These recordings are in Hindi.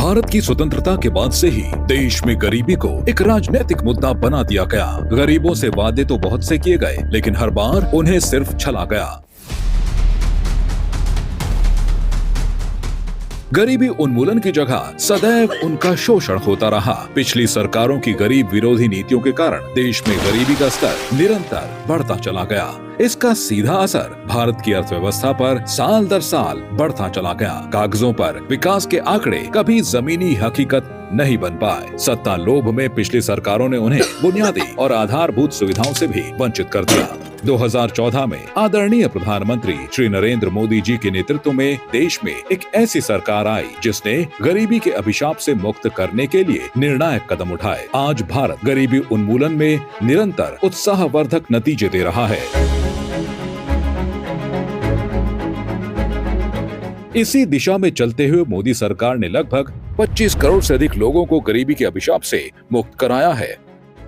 भारत की स्वतंत्रता के बाद से ही देश में गरीबी को एक राजनीतिक मुद्दा बना दिया गया। गरीबों से वादे तो बहुत से किए गए, लेकिन हर बार उन्हें सिर्फ छला गया। गरीबी उन्मूलन की जगह सदैव उनका शोषण होता रहा। पिछली सरकारों की गरीब विरोधी नीतियों के कारण देश में गरीबी का स्तर निरंतर बढ़ता चला गया। इसका सीधा असर भारत की अर्थव्यवस्था पर साल दर साल बढ़ता चला गया। कागजों पर विकास के आंकड़े कभी जमीनी हकीकत नहीं बन पाए। सत्ता लोभ में पिछली सरकारों ने उन्हें बुनियादी और आधारभूत सुविधाओं से भी वंचित कर दिया। 2014 में आदरणीय प्रधानमंत्री श्री नरेंद्र मोदी जी के नेतृत्व में देश में एक ऐसी सरकार आई जिसने गरीबी के अभिशाप से मुक्त करने के लिए निर्णायक कदम उठाए। आज भारत गरीबी उन्मूलन में निरंतर उत्साहवर्धक नतीजे दे रहा है। इसी दिशा में चलते हुए मोदी सरकार ने लगभग 25 करोड़ से अधिक लोगों को गरीबी के अभिशाप से मुक्त कराया है।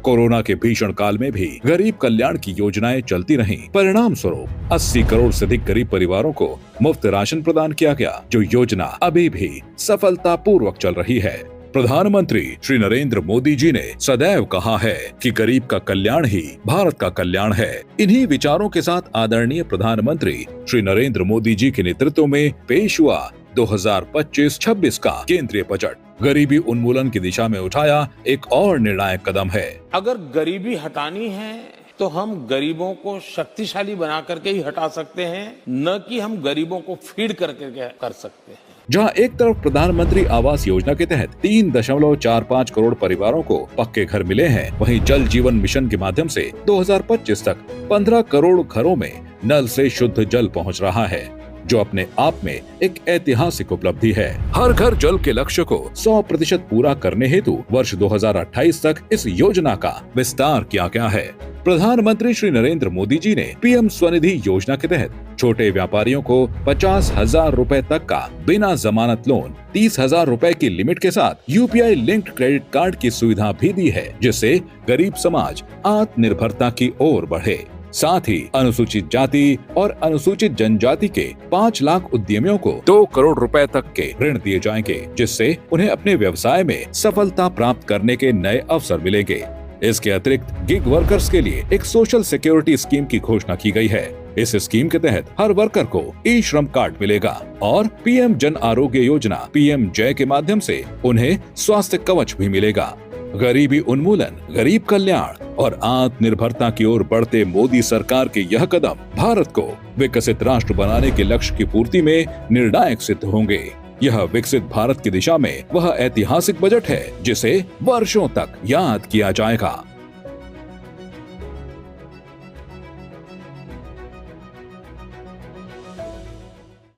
कोरोना के भीषण काल में भी गरीब कल्याण की योजनाएं चलती रहीं। परिणाम स्वरूप 80 करोड़ से अधिक गरीब परिवारों को मुफ्त राशन प्रदान किया गया, जो योजना अभी भी सफलतापूर्वक चल रही है। प्रधानमंत्री श्री नरेंद्र मोदी जी ने सदैव कहा है कि गरीब का कल्याण ही भारत का कल्याण है। इन्हीं विचारों के साथ आदरणीय प्रधानमंत्री श्री नरेंद्र मोदी जी के नेतृत्व में पेश हुआ 2025-26 का केंद्रीय बजट गरीबी उन्मूलन की दिशा में उठाया एक और निर्णायक कदम है। अगर गरीबी हटानी है तो हम गरीबों को शक्तिशाली बना करके ही हटा सकते हैं, न कि हम गरीबों को फीड करके कर सकते हैं। जहां एक तरफ प्रधानमंत्री आवास योजना के तहत 3.45 करोड़ परिवारों को पक्के घर मिले हैं, वहीं जल जीवन मिशन के माध्यम से 2025 तक 15 करोड़ घरों में नल से शुद्ध जल पहुंच रहा है, जो अपने आप में एक ऐतिहासिक उपलब्धि है। हर घर जल के लक्ष्य को 100% पूरा करने हेतु वर्ष 2028 तक इस योजना का विस्तार किया गया है। प्रधानमंत्री श्री नरेंद्र मोदी जी ने पीएम स्वनिधि योजना के तहत छोटे व्यापारियों को 50,000 रुपए तक का बिना जमानत लोन, 30,000 रुपए की लिमिट के साथ यूपीआई लिंक्ड क्रेडिट कार्ड की सुविधा भी दी है, जिससे गरीब समाज आत्मनिर्भरता की ओर बढ़े। साथ ही अनुसूचित जाति और अनुसूचित जनजाति के 5 लाख उद्यमियों को 2 करोड़ रुपए तक के ऋण दिए जाएंगे, जिससे उन्हें अपने व्यवसाय में सफलता प्राप्त करने के नए अवसर मिलेंगे। इसके अतिरिक्त गिग वर्कर्स के लिए एक सोशल सिक्योरिटी स्कीम की घोषणा की गई है। इस स्कीम के तहत हर वर्कर को ई श्रम कार्ड मिलेगा और पीएम जन आरोग्य योजना पीएम जय के माध्यम से उन्हें स्वास्थ्य कवच भी मिलेगा। गरीबी उन्मूलन, गरीब कल्याण और आत्मनिर्भरता की ओर बढ़ते मोदी सरकार के यह कदम भारत को विकसित राष्ट्र बनाने के लक्ष्य की पूर्ति में निर्णायक सिद्ध होंगे। यह विकसित भारत की दिशा में वह ऐतिहासिक बजट है जिसे वर्षों तक याद किया जाएगा।